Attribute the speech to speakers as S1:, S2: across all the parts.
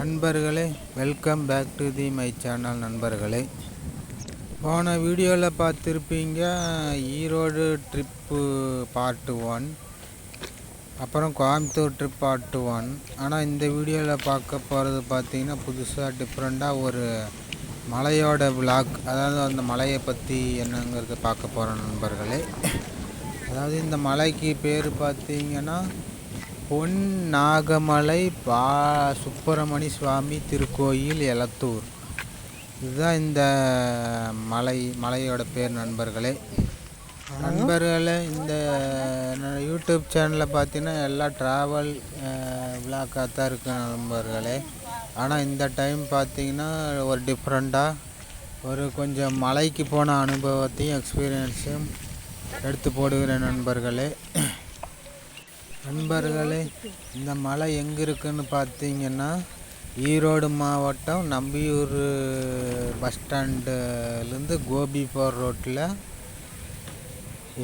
S1: நண்பர்களே, welcome back to my channel. நண்பர்களே, போன வீடியோவில் பார்த்துருப்பீங்க ஈரோடு ட்ரிப்பு பார்ட் 1, அப்புறம் கோயம்புத்தூர் ட்ரிப் பார்ட் 1. ஆனால் இந்த வீடியோவில் பார்க்க போகிறது பார்த்திங்கன்னா புதுசாக டிஃப்ரெண்ட்டாக ஒரு மலையோட விளாக், அதாவது அந்த மலையை பற்றி என்னங்கிறத பார்க்க போகிறோம் நண்பர்களே. அதாவது இந்த மலைக்கு பேர் பார்த்திங்கன்னா பொன் நாகமலை சுப்பிரமணிய சுவாமி திருக்கோயில் எலத்தூர். இதுதான் இந்த மலையோட பேர் நண்பர்களே. இந்த யூடியூப் சேனலில் பார்த்தீங்கன்னா எல்லா ட்ராவல் விளாக்காக தான் இருக்குது நண்பர்களே. ஆனால் இந்த டைம் பார்த்தீங்கன்னா ஒரு டிஃப்ரெண்ட்டாக ஒரு கொஞ்சம் மலைக்கு போன அனுபவத்தையும் எக்ஸ்பீரியன்ஸையும் எடுத்து போடுகிறேன் நண்பர்களே. இந்த மலை எங்கே இருக்குதுன்னு பார்த்தீங்கன்னா ஈரோடு மாவட்டம் நம்பியூர் பஸ் ஸ்டாண்டுலேருந்து கோபி போகிற ரோட்டில்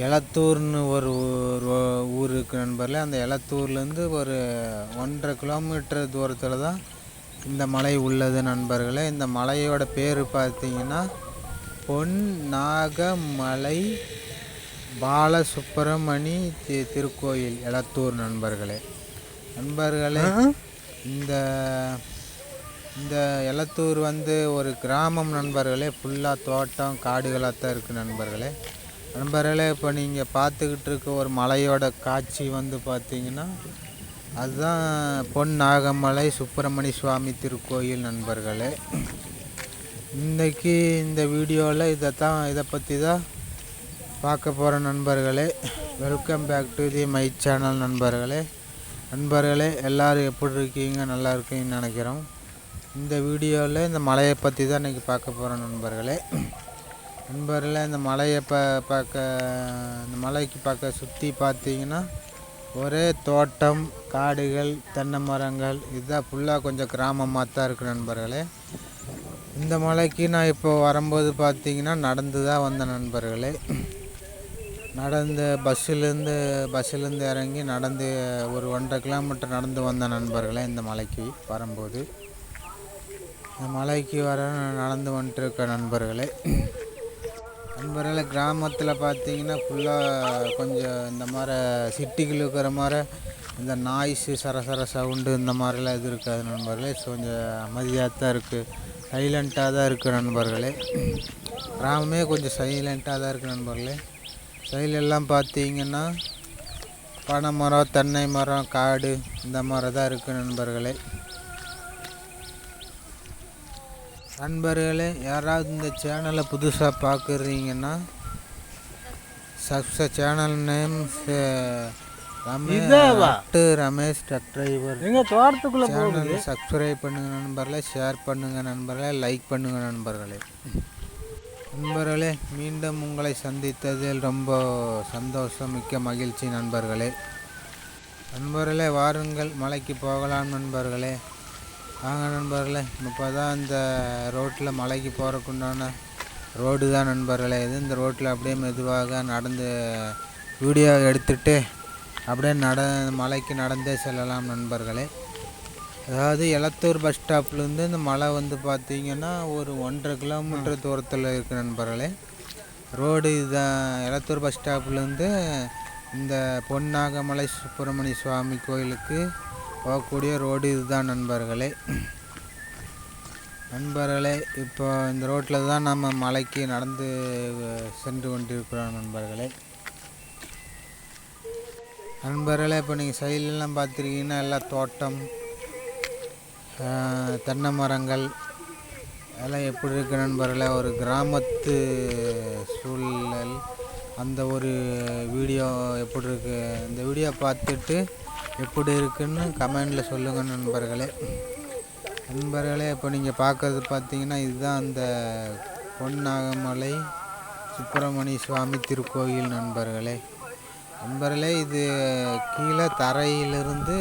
S1: எலத்தூர்னு ஒரு ஊர் இருக்குது நண்பர்களே. அந்த எலத்தூர்லேருந்து ஒரு 1.5 கிலோமீட்டர் தூரத்தில் தான் இந்த மலை உள்ளது நண்பர்களே. இந்த மலையோட பேர் பார்த்தீங்கன்னா பொன் நாகமலை பாலசுப்பிரமணி திருக்கோயில் எலத்தூர் நண்பர்களே. இந்த இந்த எலத்தூர் ஒரு கிராமம் நண்பர்களே. ஃபுல்லாக தோட்டம் காடுகளாக தான் இருக்குது நண்பர்களே. இப்போ நீங்கள் பார்த்துக்கிட்டு இருக்க ஒரு மலையோட காட்சி பார்த்தீங்கன்னா அதுதான் பொன் நாகமலை சுப்பிரமணிய சுவாமி திருக்கோயில் நண்பர்களே. இன்றைக்கி இந்த வீடியோவில் இதை பற்றி தான் பார்க்க போகிற நண்பர்களே. Welcome back to my channel நண்பர்களே. எல்லோரும் எப்படி இருக்கீங்க? நல்லா இருக்கீங்கன்னு நினைக்கிறோம். இந்த வீடியோவில் இந்த மலையை பற்றி தான் இன்றைக்கி பார்க்க போகிறோம் நண்பர்களே. இந்த மலையை இந்த மலைக்கு பார்க்க சுற்றி பார்த்தீங்கன்னா ஒரே தோட்டம் காடுகள் தென்னை மரங்கள், இதுதான் ஃபுல்லாக கொஞ்சம் கிராமமாக தான் இருக்குது நண்பர்களே. இந்த மலைக்கு நான் இப்போ வரும்போது பார்த்தீங்கன்னா நடந்து தான் வந்தேன் நண்பர்களே. நடந்து பஸ்ஸிலேருந்து இறங்கி நடந்து ஒரு 1.5 கிலோமீட்டர் நடந்து வந்த நண்பர்களே. இந்த மலைக்கு வரும்போது இந்த மலைக்கு நடந்து வந்துட்டுருக்க நண்பர்களே. கிராமத்தில் பார்த்தீங்கன்னா ஃபுல்லாக கொஞ்சம் இந்த மாதிரி சிட்டிகள் இருக்கிற மாதிரி இந்த நாய்ஸு சரசர சவுண்டு இந்த மாதிரிலாம் இது இருக்காது நண்பர்களே. கொஞ்சம் அமைதியாக தான் இருக்குது, சைலண்ட்டாக தான் இருக்குது நண்பர்களே. கிராமமே கொஞ்சம் சைலண்ட்டாக தான் இருக்குது நண்பர்களே. சைலெல்லாம் பார்த்தீங்கன்னா பனை மரம் தென்னை மரம் காடு இந்த மாதிரி தான் இருக்குது நண்பர்களே. யாராவது இந்த சேனலை புதுசாக பார்க்குறீங்கன்னா channel name Ramesh truck driver. சேனலை சப்ஸ்கிரைப் பண்ணுங்கள் நண்பர்களே, ஷேர் பண்ணுங்கள் நண்பர்களே, லைக் பண்ணுங்கள் நண்பர்களே. மீண்டும் உங்களை சந்தித்ததில் ரொம்ப சந்தோஷம், மிக்க மகிழ்ச்சி நண்பர்களே. வாருங்கள் மலைக்கு போகலாம் நண்பர்களே. வாங்க நண்பர்களே. இப்போ தான் இந்த ரோட்டில் மலைக்கு போகிறக்குண்டான ரோடு தான் நண்பர்களே இது. இந்த ரோட்டில் அப்படியே மெதுவாக நடந்து வீடியோ எடுத்துகிட்டு அப்படியே மலைக்கு நடந்தே செல்லலாம் நண்பர்களே. அதாவது எலத்தூர் பஸ் ஸ்டாப்லேருந்து இந்த மலை பார்த்தீங்கன்னா ஒரு 1.5 கிலோமீட்டர் தூரத்தில் இருக்குது நண்பர்களே. ரோடு இதுதான். எலத்தூர் பஸ் ஸ்டாப்லேருந்து இந்த பொன்னாகமலை சுப்பிரமணிய சுவாமி கோயிலுக்கு போகக்கூடிய ரோடு இதுதான் நண்பர்களே. இப்போ இந்த ரோட்டில் தான் நம்ம மலைக்கு நடந்து சென்று கொண்டிருக்கிறோம் நண்பர்களே. இப்போ நீங்கள் சைட்லெலாம் பார்த்துருக்கீங்கன்னா எல்லாம் தோட்டம் தென்னை மரங்கள் எல்லாம் எப்படி இருக்குது நண்பர்களே. ஒரு கிராமத்து சூழல். அந்த ஒரு வீடியோ எப்படி இருக்குது, இந்த வீடியோ பார்த்துட்டு எப்படி இருக்குன்னு கமெண்டில் சொல்லுங்கள் நண்பர்களே. இப்போ நீங்கள் பார்க்குறது பார்த்தீங்கன்னா இதுதான் அந்த பொன்னாகமலை சுப்பிரமணிய சுவாமி திருக்கோயில் நண்பர்களே. இது கீழே தரையிலிருந்து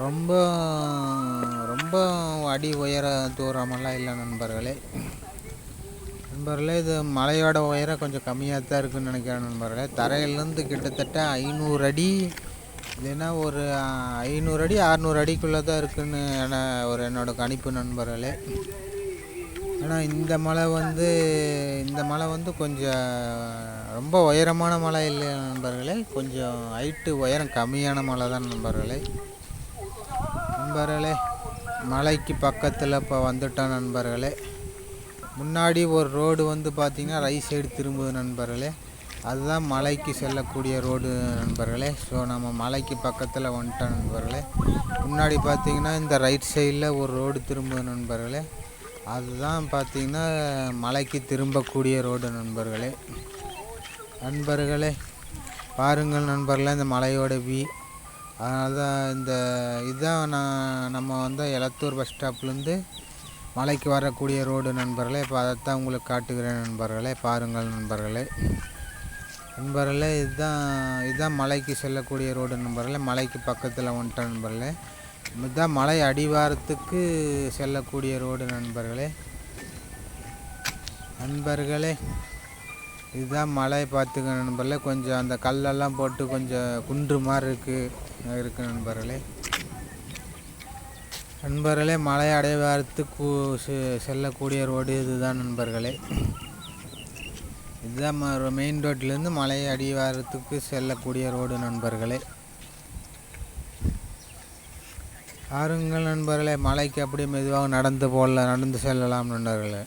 S1: ரொம்ப ரொம்ப அடி உயர தூரமெல்லாம் இல்லை நண்பர்களே. இது மலையோட உயரம் கொஞ்சம் கம்மியாக தான் இருக்குதுன்னு நினைக்கிறேன் நண்பர்களே. தரையிலேருந்து கிட்டத்தட்ட 500 அடி இல்லைன்னா ஒரு 500 அடி 600 அடிக்குள்ளே தான் இருக்குன்னு என்னோடய கணிப்பு நண்பர்களே. ஆனால் இந்த மலை வந்து கொஞ்சம் ரொம்ப உயரமான மலை இல்லை நண்பர்களே, கொஞ்சம் ஹைட்டு உயரம் கம்மியான மலை தான் நண்பர்களே. மலைக்கு பக்கத்தில் இப்போ வந்துட்டோம் நண்பர்களே. முன்னாடி ஒரு ரோடு வந்து பார்த்திங்கன்னா ரைட் சைடு திரும்புது நண்பர்களே, அதுதான் மலைக்கு செல்லக்கூடிய ரோடு நண்பர்களே. ஸோ நம்ம மலைக்கு பக்கத்தில் வந்துட்டோம் நண்பர்களே. முன்னாடி பார்த்திங்கன்னா இந்த ரைட் சைடில் ஒரு ரோடு திரும்புது நண்பர்களே, அதுதான் பார்த்திங்கன்னா மலைக்கு திரும்பக்கூடிய ரோடு நண்பர்களே. பாருங்கள் நண்பர்களே இந்த மலையோட வியூ. அதனால தான் இதுதான் நம்ம வந்து எலத்தூர் பஸ் ஸ்டாப்லேருந்து மலைக்கு வரக்கூடிய ரோடு நண்பர்களே. இப்போ அதைத்தான் உங்களுக்கு காட்டுகிறேன் நண்பர்களே. பாருங்கள் நண்பர்களே. இதுதான் மலைக்கு செல்லக்கூடிய ரோடு நண்பர்களே. மலைக்கு பக்கத்தில் வந்துட்டோம் நண்பர்களே. இதுதான் மலை அடிவாரத்துக்கு செல்லக்கூடிய ரோடு நண்பர்களே. இதுதான் மலை பார்த்துக்க நண்பர்களே. கொஞ்சம் அந்த கல்லெல்லாம் போட்டு கொஞ்சம் குன்று மாதிரி இருக்குது நண்பர்களே. மலை அடிவாரத்துக்கு செல்லக்கூடிய ரோடு இதுதான் நண்பர்களே. இதுதான் மெயின் ரோட்லேருந்து மலை அடிவாரத்துக்கு செல்லக்கூடிய ரோடு நண்பர்களே. பாருங்கள் நண்பர்களே, மலைக்கு அப்படியே மெதுவாக நடந்து செல்லலாம் நண்பர்களே.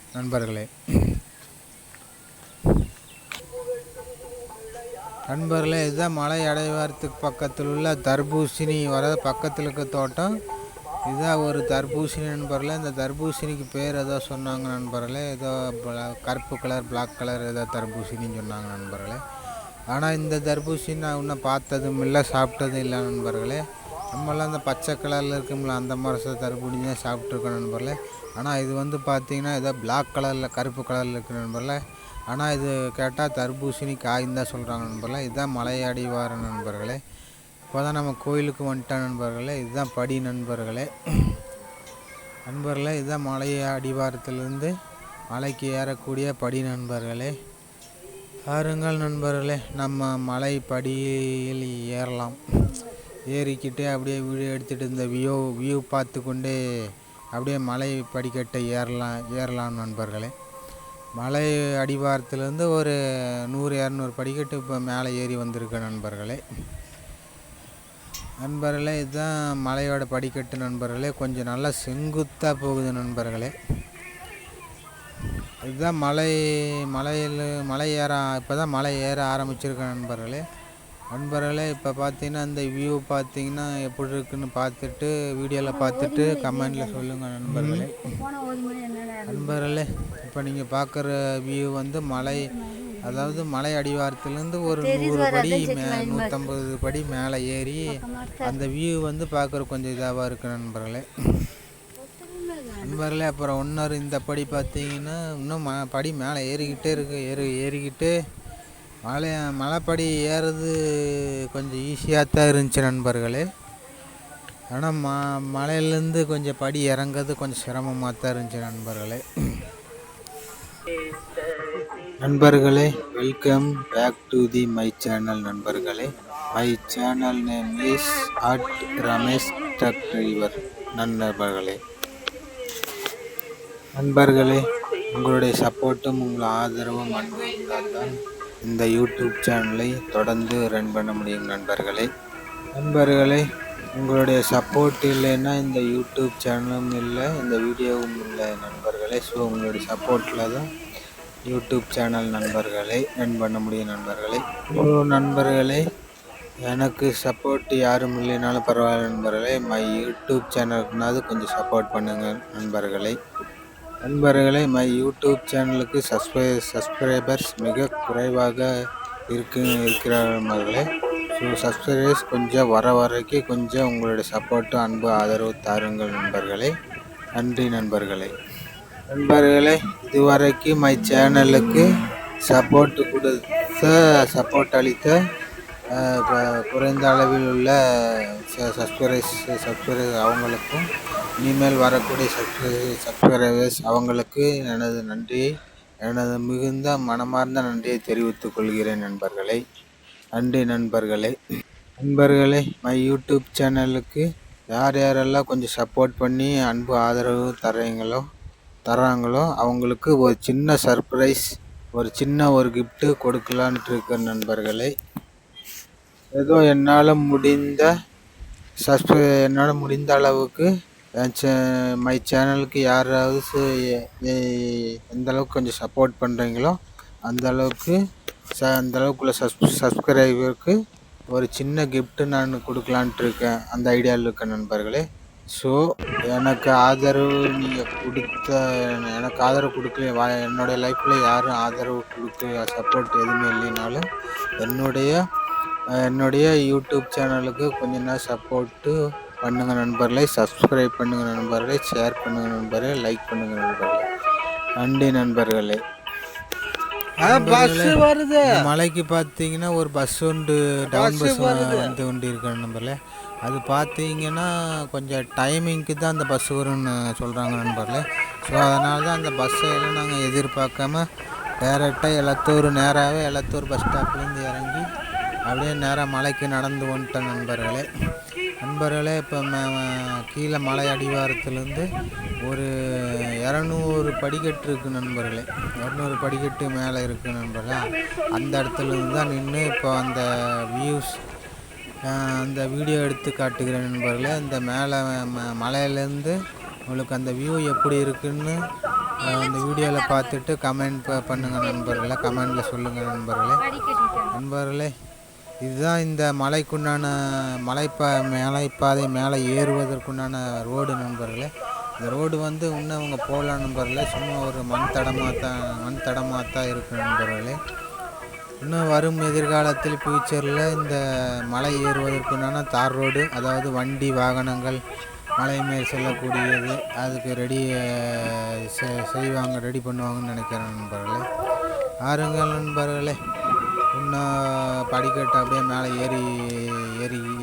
S1: இதுதான் மலை அடிவாரத்துக்கு பக்கத்தில் உள்ள தர்பூசணி பக்கத்தில் இருக்க தோட்டம். இதுதான் ஒரு தர்பூசணி நண்பர்களே. இந்த தர்பூசணிக்கு பேர் ஏதோ சொன்னாங்க நண்பர்களே, ஏதோ கருப்பு கலர் பிளாக் கலர் ஏதோ தர்பூசணின்னு சொன்னாங்க நண்பர்களே. ஆனால் இந்த தர்பூசணி நான் இன்னும் பார்த்ததும் இல்லை, சாப்பிட்டதும் இல்லை நண்பர்களே. நம்மளாம் அந்த பச்சை கலரில் இருக்கும்ல அந்த மாதிரி தர்பூசணி தான் சாப்பிட்ருக்கோம் நண்பர்களே. ஆனால் இது வந்து பார்த்திங்கன்னா ஏதோ பிளாக் கலரில் கருப்பு கலரில் இருக்குது நண்பர்களே. ஆனால் இது கேட்டால் தர்பூசணி காயின்னு தான் சொல்கிறாங்க நண்பர்களே. இதுதான் மலை அடிவார நண்பர்களே. இப்போ தான் நம்ம கோயிலுக்கு வந்துட்டோம் நண்பர்களே. இதுதான் படி நண்பர்களே. இதுதான் மலை அடிவாரத்திலிருந்து மலைக்கு ஏறக்கூடிய படி நண்பர்களே. பாருங்கள் நண்பர்களே, நம்ம மலை படியில் ஏறலாம். ஏறிக்கிட்டே அப்படியே வீடியோ எடுத்துகிட்டு இந்த வியூ பார்த்து கொண்டே அப்படியே மலை படிக்கட்டை ஏறலாம் நண்பர்களே. மலை அடிவாரத்திலேருந்து ஒரு 100-200 படிக்கட்டு இப்போ மேலே ஏறி வந்திருக்கு நண்பர்களே. இதுதான் மலையோட படிக்கட்டு நண்பர்களே. கொஞ்சம் நல்லா செங்குத்தாக போகுது நண்பர்களே. இதுதான் மலை இப்போ தான் மலை ஏற ஆரம்பிச்சிருக்கேன் நண்பர்களே. இப்போ பார்த்தீங்கன்னா இந்த வியூ பார்த்தீங்கன்னா எப்படி இருக்குன்னு பார்த்துட்டு வீடியோவில் பார்த்துட்டு கமெண்டில் சொல்லுங்கள் நண்பர்களே. இப்போ நீங்கள் பார்க்குற வியூ வந்து மலை அடிவாரத்துலேருந்து ஒரு 100 படி 150 படி மேலே ஏறி அந்த வியூ வந்து பார்க்குற கொஞ்சம் இதாகவும் இருக்குது நண்பர்களே. அப்புறம் இன்னொரு இந்த படி பார்த்தீங்கன்னா இன்னும் படி மேலே ஏறிக்கிட்டே இருக்குது. ஏறிக்கிட்டு மலைப்படி ஏறுறது கொஞ்சம் ஈஸியாக தான் இருந்துச்சு நண்பர்களே. ஆனால் மலையிலேருந்து கொஞ்சம் படி இறங்குறது கொஞ்சம் சிரமமாக தான் இருந்துச்சு நண்பர்களே. Welcome back to my channel நண்பர்களே. My channel name is Ramesh truck driver நண்பர்களே. உங்களுடைய சப்போர்ட்டும் உங்கள் ஆதரவும் அன்பும் இருந்தால் தான் இந்த யூடியூப் சேனலை தொடர்ந்து ரன் பண்ண முடியும் நண்பர்களே. உங்களுடைய சப்போர்ட் இல்லைன்னா இந்த யூடியூப் சேனலும் இல்லை, இந்த வீடியோவும் இல்லை நண்பர்களே. ஸோ உங்களுடைய சப்போர்ட்டில் தான் யூடியூப் சேனல் நண்பர்களை ரன் பண்ண முடியும் நண்பர்களே. ஸோ நண்பர்களே, எனக்கு சப்போர்ட் யாரும் இல்லைனாலும் பரவாயில்ல நண்பர்களே. மை யூடியூப் சேனலுக்குனாவது கொஞ்சம் சப்போர்ட் பண்ணுங்கள் நண்பர்களே. மை யூடியூப் சேனலுக்கு சப்ஸ்கிரைபர்ஸ் மிக குறைவாக இருக்கிற நண்பர்களே. ஸோ சப்ஸ்கிரைபர்ஸ் கொஞ்சம் வரைக்கும் கொஞ்சம் உங்களுடைய சப்போர்ட்டு அன்பு ஆதரவு தாருங்கள் நண்பர்களே. நன்றி நண்பர்களே. இதுவரைக்கும் மை சேனலுக்கு சப்போர்ட் அளித்த குறைந்த அளவில் உள்ள சப்ஸ்கிரைபர்ஸ் அவங்களுக்கும் இனிமேல் வரக்கூடிய சப்ஸ்கிரைபர்ஸ் அவங்களுக்கு எனது மிகுந்த மனமார்ந்த நன்றியை தெரிவித்துக் கொள்கிறேன் நண்பர்களே. நன்றி நண்பர்களே. நண்பர்களே, மை யூடியூப் சேனலுக்கு யார் யாரெல்லாம் கொஞ்சம் சப்போர்ட் பண்ணி அன்பு ஆதரவு தராங்களோ அவங்களுக்கு ஒரு சின்ன சர்ப்ரைஸ், ஒரு சின்ன ஒரு கிஃப்ட்டு கொடுக்கலான்ட்டு இருக்கேன் நண்பர்களே. ஏதோ என்னால் முடிந்த அளவுக்கு மை சேனலுக்கு யாராவது எந்த அளவுக்கு கொஞ்சம் சப்போர்ட் பண்ணுறீங்களோ அந்த அளவுக்குள்ள சப்ஸ்கிரைபருக்கு ஒரு சின்ன கிஃப்ட்டு நான் கொடுக்கலான்ட்டு இருக்கேன். அந்த ஐடியாவில் இருக்கேன் நண்பர்களே. ஸோ எனக்கு ஆதரவு கொடுக்கல, என்னுடைய லைஃப்பில் யாரும் ஆதரவு சப்போர்ட் எதுவுமே இல்லைனாலும் என்னுடைய யூடியூப் சேனலுக்கு கொஞ்சம் நேரம் சப்போர்ட்டு பண்ணுங்கள் நண்பர்களே. சப்ஸ்கிரைப் பண்ணுங்கள் நண்பர்களே, ஷேர் பண்ணுங்கள் நண்பர்களே, லைக் பண்ணுங்கள் நண்பர்களே. நன்றி நண்பர்களே. மலைக்கு பார்த்தீங்கன்னா ஒரு பஸ் டவுன் பஸ் வந்து கொண்டு இருக்கிற நண்பர்களே. அது பார்த்தீங்கன்னா கொஞ்சம் டைமிங்க்கு தான் அந்த பஸ் வரும்னு சொல்கிறாங்க நண்பர்களே. ஸோ அதனால தான் அந்த பஸ்ஸை எல்லாம் நாங்கள் எதிர்பார்க்காம டேரெக்டாக எலத்தூர் பஸ் ஸ்டாப்லேருந்து இறங்கி அப்படியே நேராக மலைக்கு நடந்து வந்துட்டேன் நண்பர்களே. இப்போ கீழே மலை அடிவாரத்துலேருந்து ஒரு 200 படிக்கட்டு இருக்குது நண்பர்களே. 200 படிக்கட்டு மேலே இருக்குது நண்பர்களே. அந்த இடத்துலேருந்து தான் நின்று இப்போ அந்த வீடியோ எடுத்து காட்டுகிறேன் நண்பர்களே. இந்த மேலே மலையிலேருந்து உங்களுக்கு அந்த வியூ எப்படி இருக்குன்னு அந்த வீடியோவில் பார்த்துட்டு கமெண்ட் பண்ணுங்கள் நண்பர்களே. கமெண்டில் சொல்லுங்கள் நண்பர்களே. இதுதான் இந்த மலைக்குண்டான மலைப்பாதை மேலே ஏறுவதற்குண்டான ரோடு நண்பர்களே. இந்த ரோடு வந்து இன்னும் அவங்க போகலாம் நண்பர்களே. சும்மா ஒரு மண் தடமாக தான் இருக்குது நண்பர்களே. இன்னும் வரும் எதிர்காலத்தில் ஃப்யூச்சரில் இந்த மலை ஏறுவதற்குண்டான தார் ரோடு, அதாவது வண்டி வாகனங்கள் மலை மேல் செல்லக்கூடியது, அதுக்கு ரெடி பண்ணுவாங்கன்னு நினைக்கிறேன் நண்பர்களே. ஆறுங்கள் நண்பர்களே. இன்னும் படிக்கட்டு அப்படியே மேலே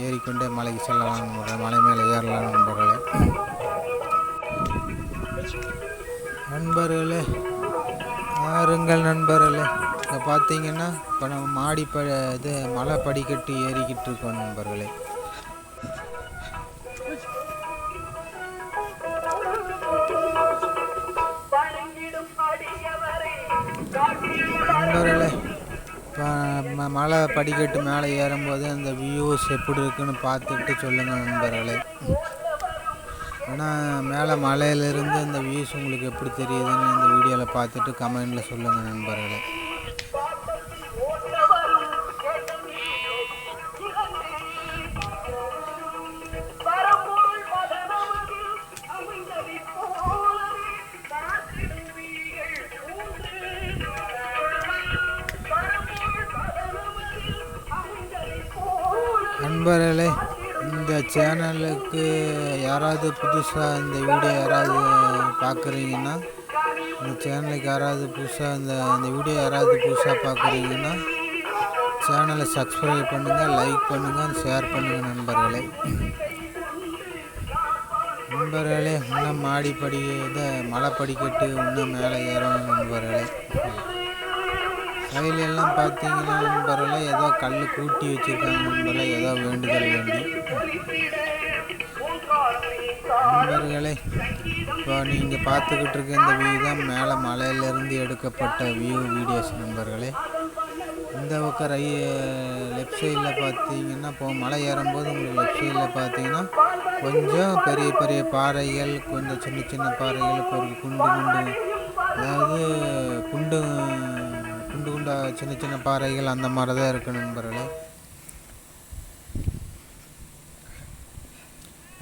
S1: ஏறிக்கொண்டே மலைக்கு செல்லலாம் மலை மேலே ஏறலாம் நண்பர்களே. ஆறுங்கள் நண்பர்களே. இப்போ பார்த்தீங்கன்னா இப்போ நம்ம மலை படிக்கட்டு ஏறிக்கிட்டு இருக்கோம் நண்பர்களே. மலை படிக்கட்டு மேலே ஏறும்போது அந்த வியூஸ் எப்படி இருக்குன்னு பார்த்துட்டு சொல்லுங்கள் நண்பர்களே. ஆனால் மேலே மலையிலேருந்து அந்த வியூஸ் உங்களுக்கு எப்படி தெரியுதுன்னு இந்த வீடியோவில் பார்த்துட்டு கமெண்டில் சொல்லுங்கள் நண்பர்களே. நண்பர்களே, இந்த சேனலுக்கு யாராவது புதுசாக இந்த வீடியோ பார்க்குறீங்கன்னா, இந்த சேனலுக்கு யாராவது புதுசாக பார்க்குறீங்கன்னா சேனலை சப்ஸ்கிரைப் பண்ணுங்கள், லைக் பண்ணுங்கள், ஷேர் பண்ணுங்கள் நண்பர்களே. இன்னும் மலை படிக்கட்டு இன்னும் மேலே ஏறணும் நண்பர்களே. கையிலெல்லாம் பார்த்தீங்கன்னா நண்பர்களே ஏதோ கல் கூட்டி வச்சுருக்காங்க நண்பர்களே, ஏதோ வேண்டுதல் வேண்டி நண்பர்களே. இப்போ நீங்கள் பார்த்துக்கிட்டு இருக்க இந்த வியூ தான் மேலே மலையிலேருந்து எடுக்கப்பட்ட வீடியோஸ் நண்பர்களே. இந்த பக்கம் லெஃப்ட் சைடில் பார்த்தீங்கன்னா இப்போ மலை ஏறும்போது உங்களுக்கு லெஃப்ட் சைடில் பார்த்தீங்கன்னா கொஞ்சம் பெரிய பெரிய பாறைகள், கொஞ்சம் சின்ன சின்ன பாறைகளுக்கு ஒரு அதாவது குண்டா சின்ன சின்ன பாறைகள் அந்த மாதிரி தான் இருக்குது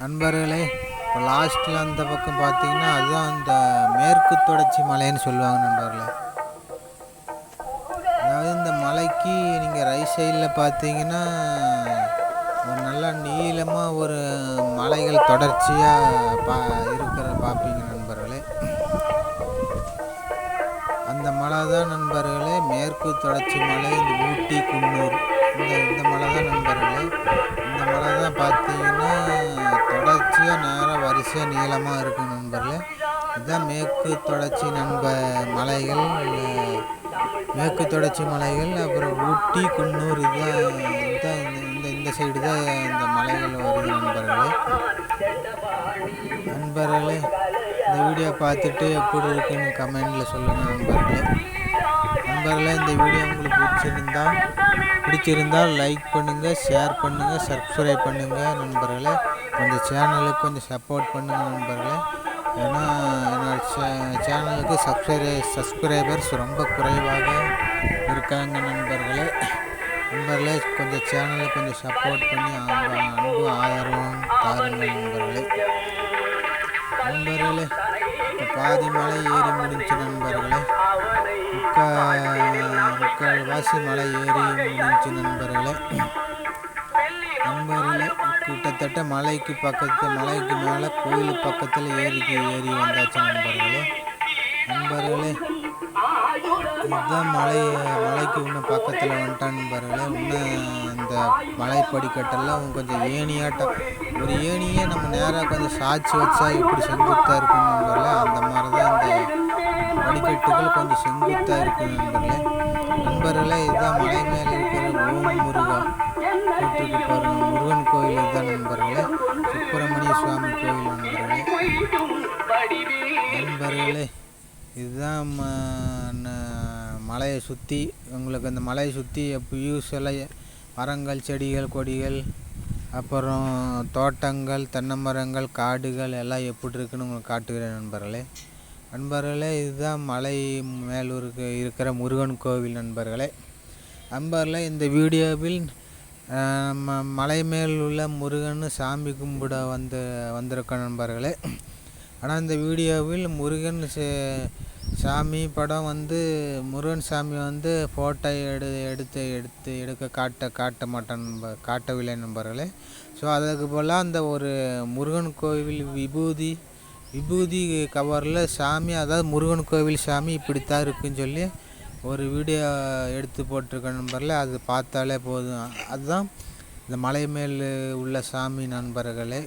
S1: நண்பர்களே. இப்போ லாஸ்ட்டில் அந்த பக்கம் பார்த்தீங்கன்னா அதுதான் அந்த மேற்கு தொடர்ச்சி மலைன்னு சொல்லுவாங்க நண்பர்களே. அதாவது இந்த மலைக்கு நீங்கள் ரைட் சைடில் பார்த்தீங்கன்னா ஒரு நல்லா நீளமாக ஒரு மலைகள் தொடர்ச்சியாக பார்ப்பீங்க நண்பர்களே. அந்த மலை தான் நண்பர்களே மேற்கு தொடர்ச்சி மலை. இந்த ஊட்டி குன்னூர் இந்த மலை தான் நண்பர்களே. இந்த மலை தான் பார்த்தீங்கன்னா தொடர்ச்சியாக நேராக வரிசையாக நீளமாக இருக்குது நண்பர்களே. இதுதான் மேற்கு தொடர்ச்சி மலைகள். மேற்கு தொடர்ச்சி மலைகள், அப்புறம் ஊட்டி குன்னூர், இதுதான் இந்த அந்த சைடு தான் இந்த மலைகள் வருது நண்பர்களே. நண்பர்களே, இந்த வீடியோ பார்த்துட்டு எப்படி இருக்குன்னு கமெண்டில் சொல்லுங்கள் நண்பர்களே. நண்பர்களே, இந்த வீடியோ உங்களுக்கு பிடிச்சிருந்தால் லைக் பண்ணுங்கள், ஷேர் பண்ணுங்கள், சப்ஸ்கிரைப் பண்ணுங்கள் நண்பர்களே. கொஞ்சம் சேனலுக்கு கொஞ்சம் சப்போர்ட் பண்ணுங்கள் நண்பர்களே. ஏன்னா என்னோடய சேனலுக்கு சப்ஸ்கிரைபர்ஸ் ரொம்ப குறைவாக இருக்காங்க நண்பர்களே. கொஞ்சம் சேனலுக்கு கொஞ்சம் சப்போர்ட் பண்ணி அன்பு ஆதரவும் தாருங்கள் நண்பர்களே. இப்போ பாதி மலை ஏறி முடிஞ்சு நண்பர்களே. முக்கால்வாசி மலை ஏறி முடிஞ்சு நண்பர்களே. கிட்டத்தட்ட மலைக்கு மேலே கோயில் பக்கத்தில் ஏறி வந்தாச்சு நண்பர்களே. இதுதான் மலைக்கு இன்னும் பக்கத்தில் வந்துட்டான் நண்பர்களே. இன்னும் அந்த மலை படிக்கட்டெல்லாம் கொஞ்சம் ஒரு ஏணியே நம்ம நேராக கொஞ்சம் சாய்ச்சி வச்சா இப்படி செங்குத்தாக இருக்கும் நண்பர்களே. அந்த மாதிரி தான் இந்த படிக்கட்டுகள் கொஞ்சம் செங்குத்தாக இருக்கும் நண்பர்களே. இதுதான் மலை மேலே இருக்கிற ஓம் முருகா போட்டிருக்கு பாருங்க, முருகன் கோயில் இதுதான் நண்பர்களே. சுப்பிரமணிய சுவாமி கோயில் நண்பர்களே. இதுதான் மலையை சுற்றி உங்களுக்கு அந்த மலையை சுற்றி வியூஸ் எல்லாம் மரங்கள், செடிகள், கொடிகள், அப்புறம் தோட்டங்கள், தென்னை மரங்கள், காடுகள் எல்லாம் எப்படி இருக்குன்னு உங்களுக்கு காட்டுகிறேன் நண்பர்களே. இதுதான் மலை மேலூருக்கு இருக்கிற முருகன் கோவில் நண்பர்களே. இந்த வீடியோவில் மலை மேல் உள்ள முருகன் சாமி கும்பிட வந்திருக்க நண்பர்களே. ஆனால் இந்த வீடியோவில் முருகன் சாமி படம் முருகன் சாமி ஃபோட்டோ எடுக்க காட்டவில்லை நண்பர்களே. ஸோ அதுக்கு போல் அந்த ஒரு முருகன் கோவில் விபூதி கவரில் சாமி, அதாவது முருகன் கோவில் சாமி இப்படித்தான் இருக்குன்னு சொல்லி ஒரு வீடியோ எடுத்து போட்டிருக்க நண்பர்களே. அது பார்த்தாலே போதும். அதுதான் இந்த மலை மேல் உள்ள சாமி நண்பர்களே,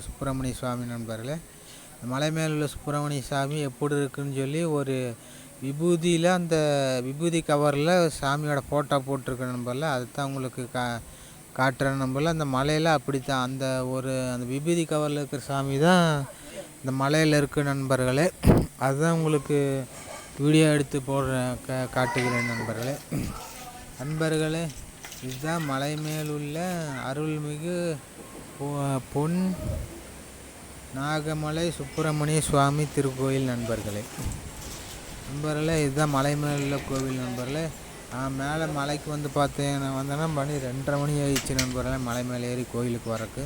S1: சுப்பிரமணிய சுவாமி நண்பர்களே. மலை மேல் உள்ள சுப்பிரமணிய சாமி எப்படி இருக்குன்னு சொல்லி ஒரு விபூதியில் அந்த விபூதி கவரில் சாமியோட ஃபோட்டோ போட்டிருக்க நண்பரில் அதுதான் உங்களுக்கு காட்டுற நண்பரில். அந்த மலையில் அப்படித்தான் அந்த விபூதி கவரில் இருக்கிற சாமி தான் இந்த மலையில் இருக்க நண்பர்களே. அதுதான் உங்களுக்கு வீடியோ எடுத்து காட்டுகிறேன் நண்பர்களே. இதுதான் மலை மேல் உள்ள அருள்மிகு பொன் நாகமலை சுப்பிரமணிய சுவாமி திருக்கோயில் நண்பர்களே. இதுதான் மலை மேல் உள்ள கோவில் நண்பர்களே. மேலே மலைக்கு வந்தேன்னா மணி 2:30 மணி ஆயிடுச்சு நண்பர்களே, மலை மேலே ஏறி கோயிலுக்கு வரக்கு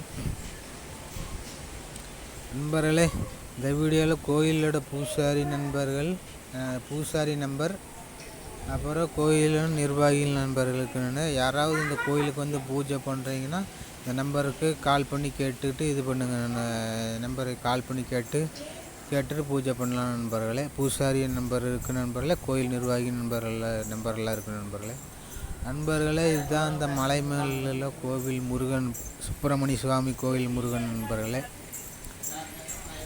S1: நண்பர்களே. இந்த வீடியோவில் கோயிலோட பூசாரி நம்பர், அப்புறம் கோயிலும் நிர்வாகிகள் நண்பர்களுக்கு யாராவது இந்த கோயிலுக்கு பூஜை பண்ணுறீங்கன்னா இந்த நம்பருக்கு கால் பண்ணி கேட்டுட்டு இது பண்ணுங்கள். நம்பருக்கு கால் பண்ணி கேட்டுட்டு பூஜை பண்ணலாம் நண்பர்களே. பூசாரி நம்பர் இருக்குது நண்பர்களே, கோயில் நிர்வாகி நம்பர்லாம் இருக்குது நண்பர்களே. இதுதான் அந்த மலை மேல கோவில் முருகன் சுப்பிரமணிய சுவாமி கோயில் முருகன் நண்பர்களே.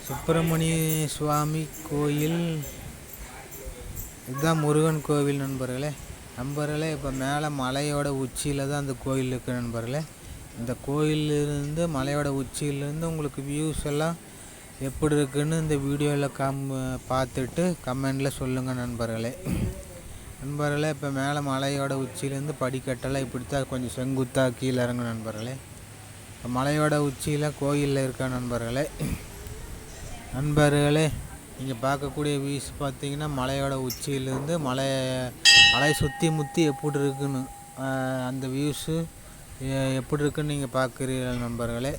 S1: சுப்பிரமணிய சுவாமி கோயில் இதுதான் முருகன் கோவில் நண்பர்களே. இப்போ மேலே மலையோட உச்சியில் தான் அந்த கோயில் இருக்குது நண்பர்களே. இந்த கோயிலிருந்து மலையோட உச்சியிலேருந்து உங்களுக்கு வியூஸ் எல்லாம் எப்படி இருக்குன்னு இந்த வீடியோவில் பார்த்துட்டு கமெண்டில் சொல்லுங்கள் நண்பர்களே. இப்போ மேலே மலையோட உச்சியிலேருந்து படிக்கட்டெல்லாம் இப்படித்தான் கொஞ்சம் செங்குத்தாக கீழே இறங்கும் நண்பர்களே. இப்போ மலையோட உச்சியில் கோயிலில் இருக்க நண்பர்களே. நீங்கள் பார்க்கக்கூடிய வியூஸ் பார்த்தீங்கன்னா மலையோட உச்சியிலேருந்து மலை சுற்றி முற்றி எப்படி இருக்குன்னு அந்த வியூஸு எப்படி இருக்குன்னு நீங்கள் பார்க்குறீர்கள் நண்பர்களே.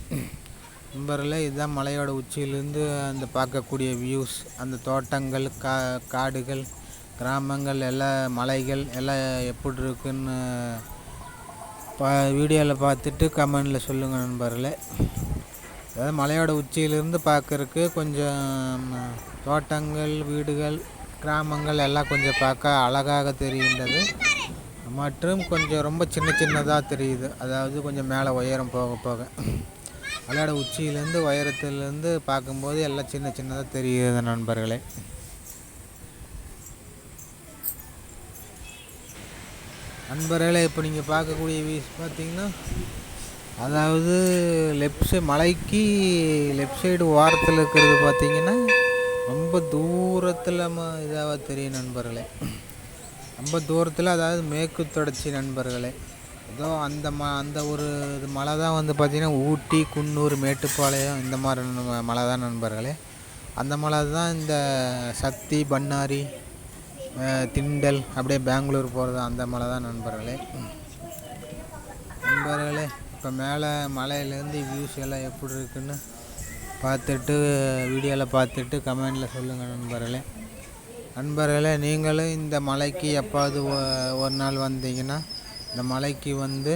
S1: இதுதான் மலையோட உச்சியிலேருந்து அந்த பார்க்கக்கூடிய வியூஸ், அந்த தோட்டங்கள், காடுகள், கிராமங்கள், எல்லாம் மலைகள் எல்லாம் எப்படி இருக்குன்னு வீடியோவில் பார்த்துட்டு கமெண்டில் சொல்லுங்கள் நண்பர்களே. அதாவது மலையோட உச்சியிலிருந்து பார்க்குறக்கு கொஞ்சம் தோட்டங்கள், வீடுகள், கிராமங்கள் எல்லாம் கொஞ்சம் பார்க்க அழகாக தெரிகின்றது. மற்றும் கொஞ்சம் ரொம்ப சின்னதாக தெரியுது. அதாவது கொஞ்சம் மேலே உயரம் போக மலையோட உச்சியிலேருந்து உயரத்துலேருந்து பார்க்கும்போது எல்லாம் சின்னதாக தெரியுது நண்பர்களே. இப்போ நீங்கள் பார்க்கக்கூடிய வியூஸ் பார்த்தீங்கன்னா அதாவது மலைக்கு லெஃப்ட் சைடு ஓரத்தில் இருக்கிறது பார்த்தீங்கன்னா ரொம்ப தூரத்தில் இதாக தெரியும் நண்பர்களே. ரொம்ப தூரத்தில், அதாவது மேற்கு தொடர்ச்சி நண்பர்களே. ஏதோ அந்த ஒரு இது மலை தான் வந்து பார்த்திங்கன்னா ஊட்டி, குன்னூர், மேட்டுப்பாளையம் இந்த மாதிரி மலை தான் நண்பர்களே. அந்த மலை தான் இந்த சக்தி, பண்ணாரி, திண்டல் அப்படியே பெங்களூர் போகிறது அந்த மலை தான் நண்பர்களே. நண்பர்களே, இப்போ மேலே மலையிலேருந்து வியூஸ் எல்லாம் எப்படி இருக்குன்னு பார்த்துட்டு வீடியோவில் பார்த்துட்டு கமெண்டில் சொல்லுங்கள் நண்பர்களே. நண்பர்களே, நீங்களும் இந்த மலைக்கு எப்பாவது ஒரு நாள் வந்தீங்கன்னா இந்த மலைக்கு வந்து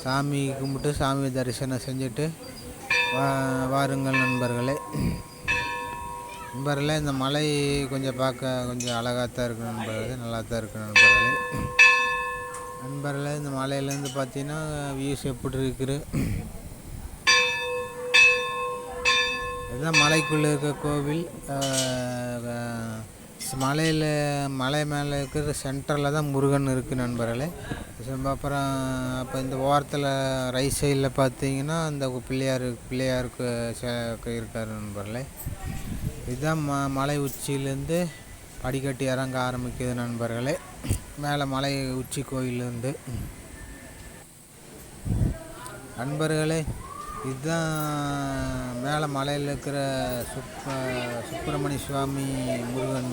S1: சாமி கும்பிட்டு சாமி தரிசனம் செஞ்சுட்டு வாருங்கள் நண்பர்களே. நண்பர்களே, இந்த மலை கொஞ்சம் பார்க்க கொஞ்சம் அழகாக தான் இருக்குது நண்பர்களே, நல்லா தான் இருக்குது நண்பர்களே. நண்பர்களே, இந்த மலையிலேருந்து பார்த்தீங்கன்னா வியூஸ் எப்படி இருக்குது. இதுதான் மலைக்குள்ளே இருக்க கோவில். மலை மேலே இருக்கிற சென்டரில் தான் முருகன் இருக்குது நண்பர்களே. அப்புறம் அப்போ இந்த ஓரத்தில் ரைட் சைடில் பார்த்தீங்கன்னா அந்த பிள்ளையாருக்கு இருக்கார் நண்பர்களே. இதுதான் மலை உச்சியிலேருந்து படிக்கட்டி இறங்க ஆரம்பிக்குது நண்பர்களே, மேலே மலை உச்சி கோயிலேருந்து. நண்பர்களே, இதுதான் மேலே மலையில் இருக்கிற சுப்பிரமணிய சுவாமி முருகன்.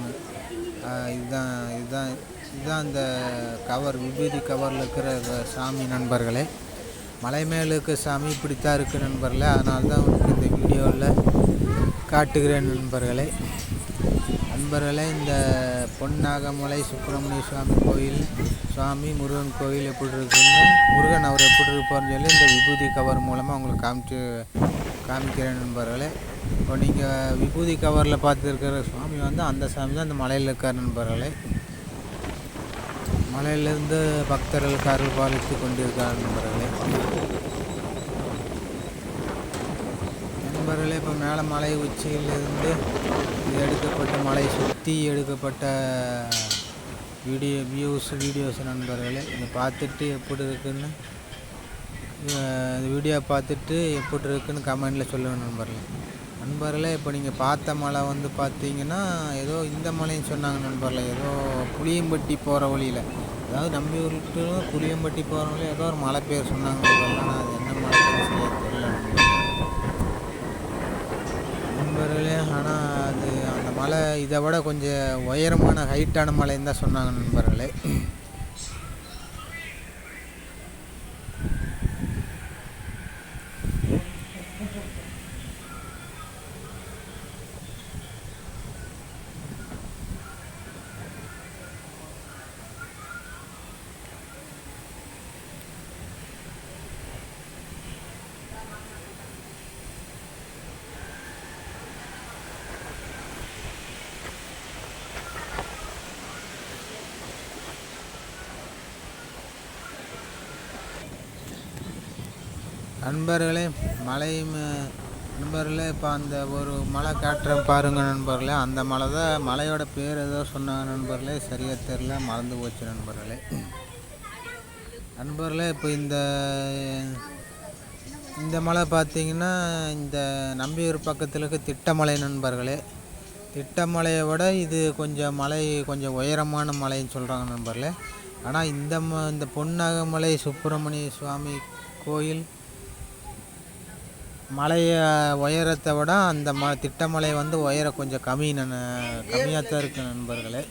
S1: இதுதான் இந்த விபூதி கவரில் இருக்கிற சாமி நண்பர்களே. மலை மேலே இருக்கிற சாமி இப்படித்தான் இருக்குது நண்பர்களே. அதனால தான் உங்களுக்கு இந்த வீடியோவில் காட்டுகிறேன் நண்பர்களே. இந்த பொன்னாகமலை சுப்பிரமணிய சுவாமி கோயில், சுவாமி முருகன் கோயில் எப்படி இருக்குன்னு, முருகன் அவர் எப்படி இருப்பார்னு சொல்லி இந்த விபூதி கவர் மூலமாக உங்களுக்கு காமிக்கிறேன் நண்பர்களே. இப்போ நீங்கள் விபூதி கவரில் பார்த்துருக்கிற சுவாமி வந்து அந்த சாமி தான் அந்த மலையில் இருக்கார் நண்பர்களே. மலையிலிருந்து பக்தர்கள் அருள் பாலித்து கொண்டிருக்கார் நண்பர்களே. இப்போ மேலே மலை உச்சியிலிருந்து எடுக்கப்பட்ட மலை சுற்றி எடுக்கப்பட்ட வீடியோஸ் நண்பர்களே. இதை பார்த்துட்டு எப்படி இருக்குன்னு இந்த வீடியோ பார்த்துட்டு எப்படி இருக்குன்னு கமெண்டில் சொல்லுங்கள் நண்பர்களே. இப்போ நீங்கள் பார்த்த மலை வந்து பார்த்தீங்கன்னா ஏதோ இந்த மலைன்னு சொன்னாங்க நண்பர்களே. ஏதோ புளியம்பட்டி போகிற வழியில், அதாவது நம்பியூருக்கு புளியம்பட்டி போகிற வழியில் ஏதோ ஒரு மலை பேர் சொன்னாங்க நண்பர்களே. ஆனால் அது என்ன மலை பேர் சரியாக தெரியல நண்பர்களே. ஆனால் அது அந்த மலை இதை விட கொஞ்சம் உயரமான ஹைட்டான மலைன்னு தான் சொன்னாங்க நண்பர்களே. நண்பர்களே, நண்பர்களே, இப்போ அந்த ஒரு மலை காட்டுறேன் பாருங்கள் நண்பர்களே. அந்த மலை தான், மலையோட பேர் ஏதோ சொன்னாங்க நண்பர்களே, சரியாக தெரில, மறந்து போச்சு நண்பர்களே. இப்போ இந்த மலை பார்த்திங்கன்னா இந்த நம்பியூர் பக்கத்தில் இருக்க திட்டமலை நண்பர்களே. திட்டமலையை விட இது கொஞ்சம் உயரமான மலைன்னு சொல்கிறாங்க நண்பர்களே. ஆனால் இந்த பொன்னாகமலை சுப்பிரமணிய சுவாமி கோயில் உயரத்தை விட அந்த திட்டமலை வந்து உயரம் கொஞ்சம் கம்மியாக தான் இருக்குது நண்பர்களே.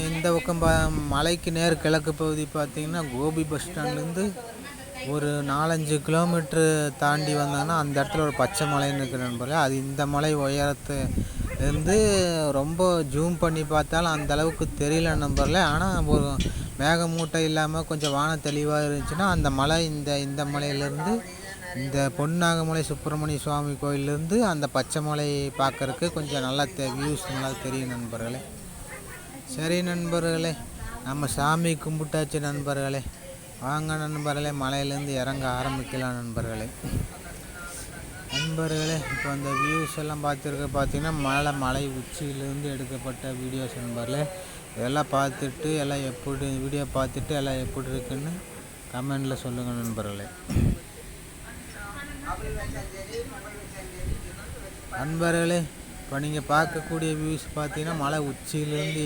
S1: இந்த பக்கம் மலைக்கு நேர் கிழக்கு பகுதி பார்த்திங்கன்னா கோபி பஸ் ஸ்டாண்ட்லேருந்து ஒரு 4-5 கிலோமீட்ரு தாண்டி வந்தாங்கன்னா அந்த இடத்துல ஒரு பச்சை மலைன்னு இருக்குது நண்பர்களே. அது இந்த மலை உயரத்துலேருந்து ரொம்ப ஜூம் பண்ணி பார்த்தாலும் அந்த அளவுக்கு தெரியல நண்பர்களே. ஆனால் ஒரு மேகமூட்டை இல்லாமல் கொஞ்சம் வானம் தெளிவாக இருந்துச்சுன்னா அந்த மலை இந்த மலையிலேருந்து இந்த பொன்னாகமலை சுப்பிரமணிய சுவாமி கோயிலேருந்து அந்த பச்சை மலை பார்க்குறக்கு கொஞ்சம் நல்லா வியூஸ் நல்லா தெரியும் நண்பர்களே. சரி நண்பர்களே, நம்ம சாமி கும்பிட்டாச்சு நண்பர்களே. வாங்க நண்பர்களே, மலையிலேருந்து இறங்க ஆரம்பிக்கலாம் நண்பர்களே. இப்போ அந்த வியூஸ் எல்லாம் பார்த்தீங்கன்னா மலை உச்சியிலேருந்து எடுக்கப்பட்ட வீடியோஸ் நண்பர்களே. இதெல்லாம் பார்த்துட்டு எல்லாம் வீடியோ பார்த்துட்டு எல்லாம் எப்படி இருக்குன்னு கமெண்டில் சொல்லுங்கள் நண்பர்களே. நண்பர்களே, இப்போ நீங்கள் பார்க்கக்கூடிய வியூஸ் பார்த்தீங்கன்னா மலை உச்சியிலேருந்து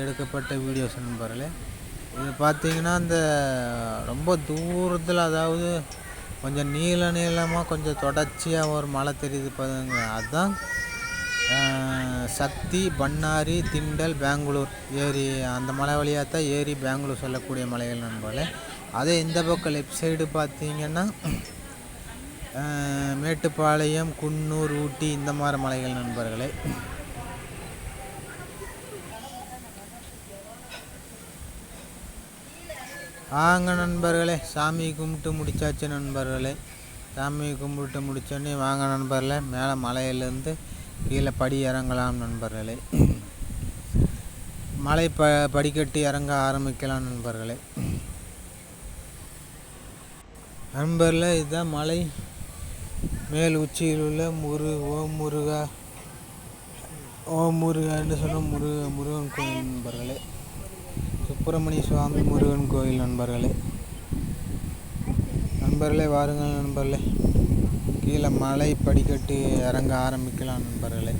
S1: எடுக்கப்பட்ட வீடியோஸ் நண்பர்களே. இது பார்த்தீங்கன்னா இந்த ரொம்ப தூரத்தில், அதாவது கொஞ்சம் நீளமாக கொஞ்சம் தொடர்ச்சியாக ஒரு மலை தெரியுது பாருங்க. அதுதான் சக்தி, பண்ணாரி, திண்டல், பெங்களூர் ஏரி. அந்த மலை வழியாக தான் ஏரி பெங்களூர் சொல்லக்கூடிய மலைகள் நண்பர்களே. அதே இந்த பக்கம் லெஃப்ட் சைடு பார்த்தீங்கன்னா மேட்டுப்பாளையம், குன்னூர், ஊட்டி இந்த மாதிரி மலைகள் நண்பர்களே. வாங்க நண்பர்களே, சாமி கும்பிட்டு முடிச்சாச்சு நண்பர்களே. சாமி கும்பிட்டு முடிச்சோடனே வாங்க நண்பர்களே, மேலே மலையிலேருந்து கீழே படி இறங்கலாம் நண்பர்களே. மலை படிக்கட்டு இறங்க ஆரம்பிக்கலாம் நண்பர்களே. நண்பர்களே, இதுதான் மலை மேல் உச்சியில் உள்ள ஓம் முருகான்னு சொன்ன முருகன் கோயில் நண்பர்களே. சுப்பிரமணிய சுவாமி முருகன் கோயில் நண்பர்களே. நண்பர்களே வாருங்கள் நண்பர்களே, கீழே மலை படிக்கட்டு இறங்க ஆரம்பிக்கலாம் நண்பர்களே.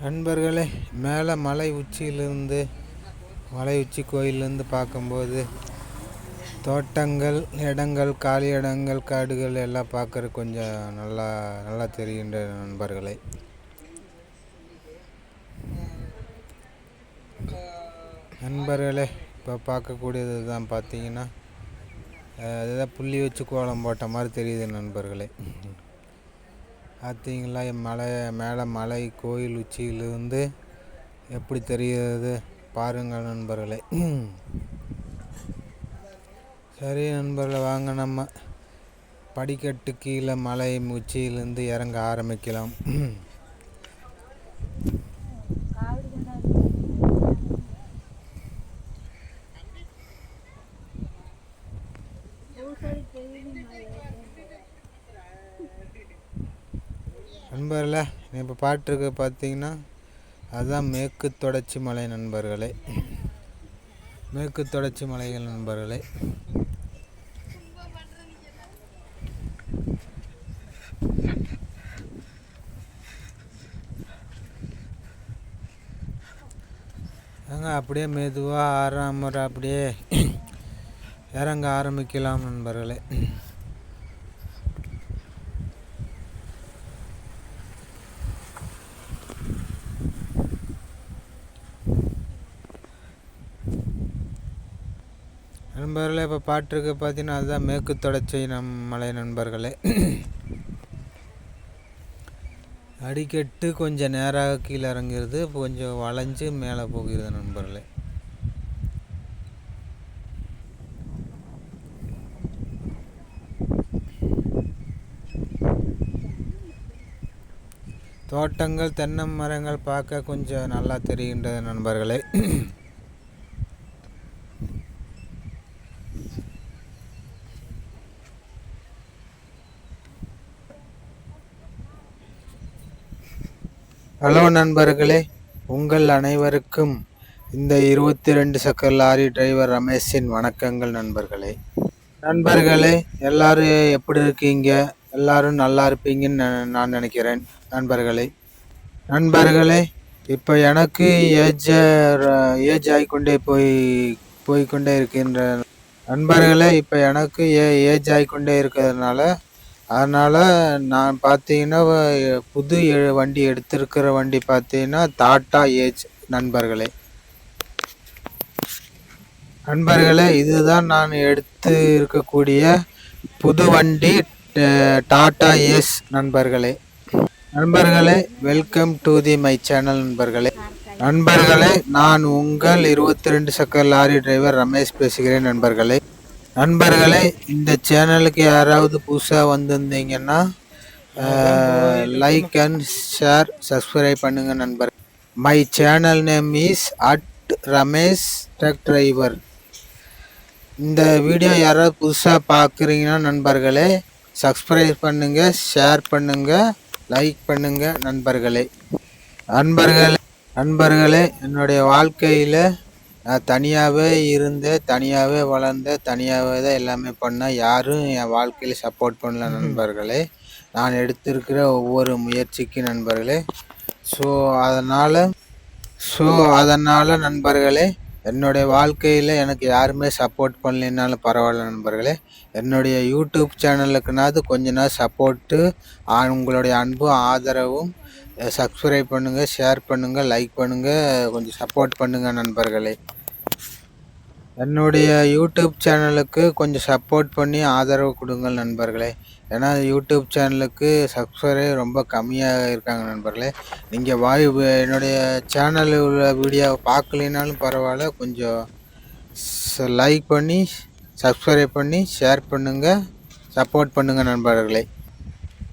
S1: நண்பர்களே, மேலே மலை உச்சி கோயிலேருந்து பார்க்கும்போது தோட்டங்கள், இடங்கள், காலி இடங்கள், காடுகள் எல்லாம் பார்க்குற கொஞ்சம் நல்லா தெரிகின்ற நண்பர்களே. நண்பர்களே, இப்போ பார்க்கக்கூடியது தான் பார்த்தீங்கன்னா அதுதான் புள்ளி வச்சு கோலம் போட்ட மாதிரி தெரியுது நண்பர்களே. பார்த்தீங்களா மேலே மலை கோயில் உச்சியிலிருந்து எப்படி தெரிகிறது பாருங்கள் நண்பர்களே. சரி நண்பர்களே, வாங்க நம்ம படிக்கட்டு கீழே மலை உச்சியிலிருந்து இறங்க ஆரம்பிக்கலாம். நண்பர்களே, இப்போ பாட்டுருக்கு பார்த்தீங்கன்னா அதுதான் மேற்கு தொடர்ச்சி மலை நண்பர்களே. மேற்கு தொடர்ச்சி மலைகள் நண்பர்களே. அப்படியே மெதுவாக அப்படியே இறங்க ஆரம்பிக்கலாம் நண்பர்களே. நண்பர்களே, இப்போ பாட்டுருக்கு பார்த்தீங்கன்னா அதுதான் மேற்கு தொடர்ச்சி மலை நண்பர்களே. அடிக்கட்டு கொஞ்சம் நேராக கீழே இறங்குறது, கொஞ்சம் வளைஞ்சு மேலே போகிறது நண்பர்களே. தோட்டங்கள், தென்னை மரங்கள் பார்க்க கொஞ்சம் நல்லா தெரிகின்றது நண்பர்களே. ஹலோ நண்பர்களே, உங்கள் அனைவருக்கும் இந்த 22 சக்கர லாரி டிரைவர் ரமேஷின் வணக்கங்கள் நண்பர்களே. நண்பர்களே, எல்லாரும் எப்படி இருக்கீங்க? எல்லாரும் நல்லா இருப்பீங்கன்னு நான் நினைக்கிறேன் நண்பர்களே. இப்போ எனக்கு ஏஜ் ஆகிக்கொண்டே போய்கொண்டே இருக்கின்ற நண்பர்களே. இப்போ எனக்கு ஏஜ் ஆகிக்கொண்டே இருக்கிறதுனால, அதனால் நான் பார்த்தீங்கன்னா புது வண்டி எடுத்திருக்கிற வண்டி பார்த்தீங்கன்னா டாட்டா ஏஜ் நண்பர்களே. இதுதான் நான் எடுத்து இருக்கக்கூடிய புது வண்டி டாட்டா ஏஸ் நண்பர்களே. வெல்கம் டு மை சேனல் நண்பர்களே. நான் உங்கள் 22 சக்கர லாரி டிரைவர் ரமேஷ் பேசுகிறேன் நண்பர்களே. இந்த சேனலுக்கு யாராவது புதுசாக வந்திருந்தீங்கன்னா லைக் அண்ட் ஷேர், சப்ஸ்கிரைப் பண்ணுங்க நண்பர். My channel name is Ramesh truck driver. இந்த வீடியோ யாராவது புதுசாக பார்க்குறீங்கன்னா நண்பர்களே, சப்ஸ்கிரைப் பண்ணுங்கள், ஷேர் பண்ணுங்கள், லைக் பண்ணுங்கள் நண்பர்களே. நண்பர்களே, என்னுடைய வாழ்க்கையில் நான் தனியாகவே இருந்தேன், தனியாகவே வளர்ந்தேன், தனியாகவே தான் எல்லாமே பண்ணேன். யாரும் என் வாழ்க்கையில் சப்போர்ட் பண்ணல நண்பர்களே. நான் எடுத்திருக்கிற ஒவ்வொரு முயற்சிக்கு நண்பர்களே. ஸோ அதனால் நண்பர்களே, என்னுடைய வாழ்க்கையில் எனக்கு யாருமே சப்போர்ட் பண்ணலைனாலும் பரவாயில்ல நண்பர்களே. என்னுடைய யூடியூப் சேனலுக்குனாவது கொஞ்ச நாள் சப்போர்ட்டு, உங்களுடைய அன்பும் ஆதரவும், சப்ஸ்கிரைப் பண்ணுங்கள், ஷேர் பண்ணுங்கள், லைக் பண்ணுங்கள், கொஞ்சம் சப்போர்ட் பண்ணுங்கள் நண்பர்களே. என்னுடைய யூடியூப் சேனலுக்கு கொஞ்சம் சப்போர்ட் பண்ணி ஆதரவு கொடுங்கள் நண்பர்களே. ஏன்னா யூடியூப் சேனலுக்கு சப்ஸ்கிரைபர் ரொம்ப கம்மியாக இருக்காங்க நண்பர்களே. நீங்கள் என்னுடைய சேனலில் உள்ள வீடியோவை பார்க்கலினாலும் பரவாயில்ல, கொஞ்சம் லைக் பண்ணி, சப்ஸ்கிரைப் பண்ணி, ஷேர் பண்ணுங்கள், சப்போர்ட் பண்ணுங்கள் நண்பர்களே.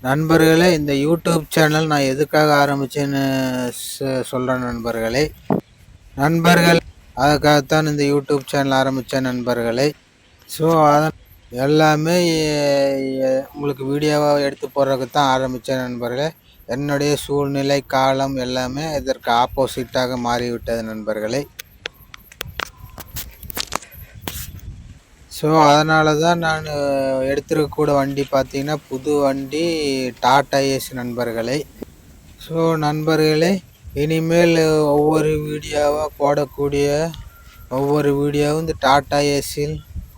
S1: நண்பர்களே, இந்த யூடியூப் சேனல் நான் எதுக்காக ஆரம்பித்தேன்னு சொல்கிறேன் நண்பர்களே. அதுக்காகத்தான் இந்த யூடியூப் சேனல் ஆரம்பித்தேன் நண்பர்களே. ஸோ எல்லாமே உங்களுக்கு வீடியோவாக எடுத்து போடுறதுக்கு தான் ஆரம்பித்தேன் நண்பர்களே. என்னுடைய சூழ்நிலை, காலம் எல்லாமே இதற்கு ஆப்போசிட்டாக மாறிவிட்டது நண்பர்களே. ஸோ அதனால தான் நான் எடுத்துருக்கக்கூட வண்டி பார்த்தீங்கன்னா புது வண்டி டாடா ஏஸ் நண்பர்களே. ஸோ நண்பர்களே, இனிமேல் ஒவ்வொரு வீடியோவாக போடக்கூடிய ஒவ்வொரு வீடியோவும் இந்த டாடா ஏஸில்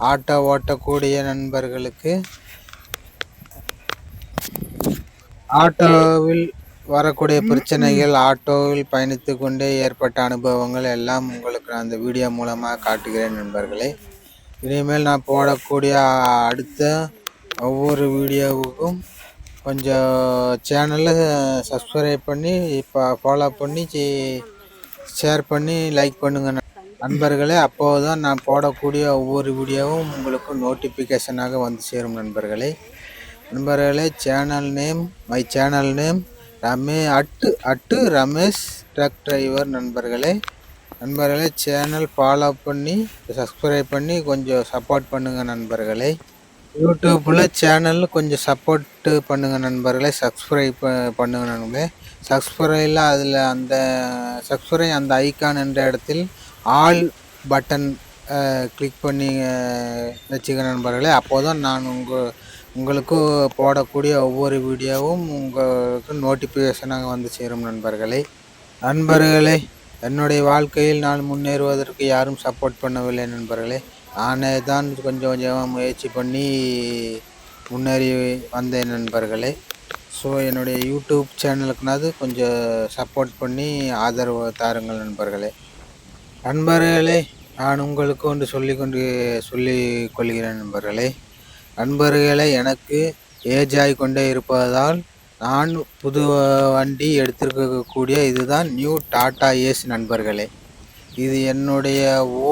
S1: ஆட்டோ ஓட்டக்கூடிய நண்பர்களுக்கு ஆட்டோவில் வரக்கூடிய பிரச்சனைகள், ஆட்டோவில் பயணித்து கொண்டே ஏற்பட்ட அனுபவங்கள் எல்லாம் உங்களுக்கு நான் அந்த வீடியோ மூலமாக காட்டுகிறேன் நண்பர்களே. இனிமேல் நான் போடக்கூடிய அடுத்த ஒவ்வொரு வீடியோவுக்கும் கொஞ்சம் சேனலில் சப்ஸ்கிரைப் பண்ணி இப்போ ஃபாலோ பண்ணி ஷேர் பண்ணி லைக் பண்ணுங்கள் நண்பர்களே. அப்போது தான் நான் போடக்கூடிய ஒவ்வொரு வீடியோவும் உங்களுக்கு நோட்டிஃபிகேஷனாக வந்து சேரும் நண்பர்களே. My channel name Ramesh truck driver நண்பர்களே. சேனல் ஃபாலோ பண்ணி சப்ஸ்கிரைப் பண்ணி கொஞ்சம் சப்போர்ட் பண்ணுங்கள் நண்பர்களே. யூடியூப்பில் சேனல் கொஞ்சம் சப்போர்ட்டு பண்ணுங்கள் நண்பர்களே. சப்ஸ்கிரைப் பண்ணுங்கள் நண்பர்களே. சப்ஸ்கிரைபில் அதில் அந்த ஐக்கான் என்ற இடத்தில் ஆல் பட்டன் கிளிக் பண்ணி வச்சுக்க நண்பர்களே. அப்போது தான் நான் உங்களுக்கு போடக்கூடிய ஒவ்வொரு வீடியோவும் உங்களுக்கு நோட்டிஃபிகேஷனாக வந்து சேரும் நண்பர்களே. என்னுடைய வாழ்க்கையில் நான் முன்னேறுவதற்கு யாரும் சப்போர்ட் பண்ணவில்லை நண்பர்களே. நானே தான் கொஞ்சம் கொஞ்சமாக முயற்சி பண்ணி முன்னேறி வந்தேன் நண்பர்களே. ஸோ என்னுடைய யூடியூப் சேனலுக்குனாவது கொஞ்சம் சப்போர்ட் பண்ணி ஆதரவு தாருங்கள் நண்பர்களே. நான் உங்களுக்கு ஒன்று சொல்லிக் கொள்கிறேன் நண்பர்களே. எனக்கு ஏஜ் ஆகிக்கொண்டே இருப்பதால் நான் புது வண்டி எடுத்திருக்கக்கூடிய இதுதான் நியூ டாடா ஏஸ் நண்பர்களே. இது என்னுடைய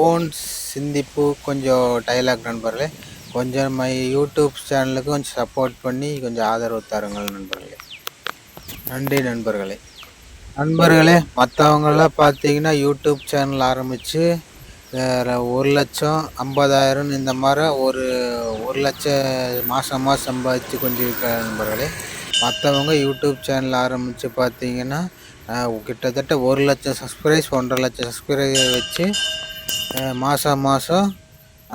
S1: ஓன் சிந்திப்பு, கொஞ்சம் டைலாக் நண்பர்களே. கொஞ்சம் யூடியூப் சேனலுக்கு கொஞ்சம் சப்போர்ட் பண்ணி கொஞ்சம் ஆதரவு தாருங்கள் நண்பர்களே. நன்றி நண்பர்களே. மற்றவங்களாம் பார்த்தீங்கன்னா யூடியூப் சேனல் ஆரம்பித்து 1,50,000 இந்த மாதிரி 1,00,000 மாதம் சம்பாதிச்சு கொண்டிருக்கிற நண்பர்களே. மற்றவங்க யூடியூப் சேனல் ஆரம்பித்து பார்த்தீங்கன்னா கிட்டத்தட்ட 1,00,000 சப்ஸ்கிரைபர்ஸ் 1,50,000 சப்ஸ்கிரைபர் வச்சு மாதம்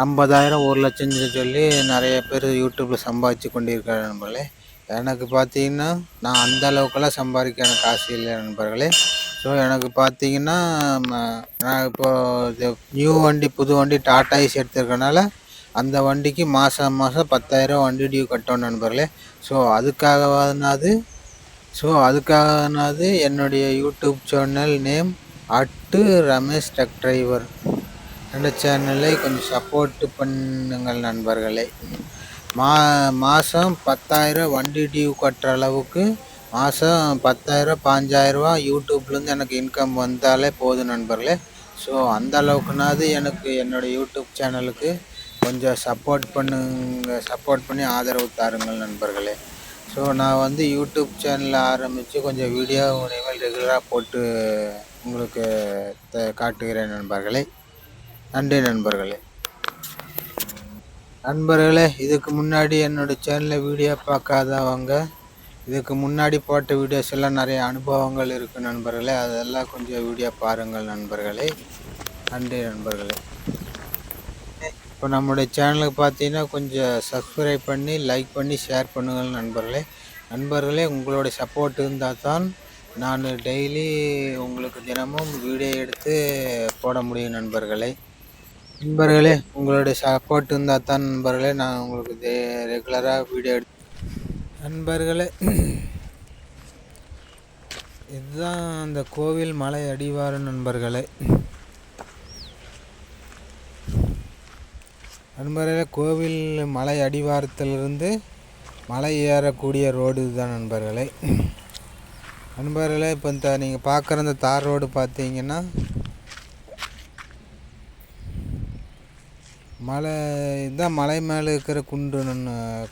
S1: 50,000 1,00,000 சொல்லி நிறைய பேர் யூடியூப்பில் சம்பாதிச்சு கொண்டிருக்கிறார் நண்பர்களே. எனக்கு பார்த்தீங்கன்னா நான் அந்த அளவுக்கெல்லாம் சம்பாதிக்க எனக்கு காசு இல்லை நண்பர்களே. ஸோ எனக்கு பார்த்தீங்கன்னா நான் இப்போது நியூ வண்டி, புது வண்டி டாடா ஏஸ் எடுத்துருக்கனால அந்த வண்டிக்கு மாதம் 10,000 வண்டி டியூ கட்டணும் நண்பர்களே. ஸோ அதுக்காகனாவது என்னுடைய YouTube channel name Ramesh truck driver என்ற சேனலை கொஞ்சம் சப்போர்ட்டு பண்ணுங்கள் நண்பர்களே. மாதம் 10,000 வண்டி டியூ கட்டுற அளவுக்கு மாதம் 10,000 5,000 யூடியூப்லேருந்து எனக்கு இன்கம் வந்தாலே போதும் நண்பர்களே. ஸோ அந்த அளவுக்குனாவது எனக்கு என்னோடய யூடியூப் சேனலுக்கு கொஞ்சம் சப்போர்ட் பண்ணி ஆதரவு தாருங்கள் நண்பர்களே. ஸோ நான் யூடியூப் சேனலில் ஆரம்பித்து கொஞ்சம் வீடியோ இனிமேல் ரெகுலராக போட்டு உங்களுக்கு காட்டுகிறேன் நண்பர்களே. நன்றி நண்பர்களே. இதுக்கு முன்னாடி என்னோடய சேனலில் வீடியோ பார்க்காதவங்க இதுக்கு முன்னாடி போட்ட வீடியோஸ் எல்லாம் நிறைய அனுபவங்கள் இருக்குது நண்பர்களே. அதெல்லாம் கொஞ்சம் வீடியோ பாருங்கள் நண்பர்களே. நன்றி நண்பர்களே. இப்போ நம்மளுடைய சேனலுக்கு பார்த்தீங்கன்னா கொஞ்சம் சப்ஸ்கிரைப் பண்ணி லைக் பண்ணி ஷேர் பண்ணுங்கள் நண்பர்களே. நண்பர்களே, உங்களுடைய சப்போர்ட் இருந்தால் தான் நான் டெய்லி உங்களுக்கு தினமும் வீடியோ எடுத்து போட முடியும் நண்பர்களே. நண்பர்களே, உங்களுடைய சப்போர்ட் இருந்தால் தான் நண்பர்களே நான் உங்களுக்கு ரெகுலராக வீடியோ நண்பர்களே, இதுதான் அந்த கோவில் மலை அடிவாரம் நண்பர்களே. நண்பர்களே, கோவில் மலை அடிவாரத்திலிருந்து மலை ஏறக்கூடிய ரோடு இதுதான் நண்பர்களே. நண்பர்களே, இப்போ நீங்கள் பார்க்குற இந்த தார் ரோடு பார்த்தீங்கன்னா மலை இதுதான் மலை மேலே இருக்கிற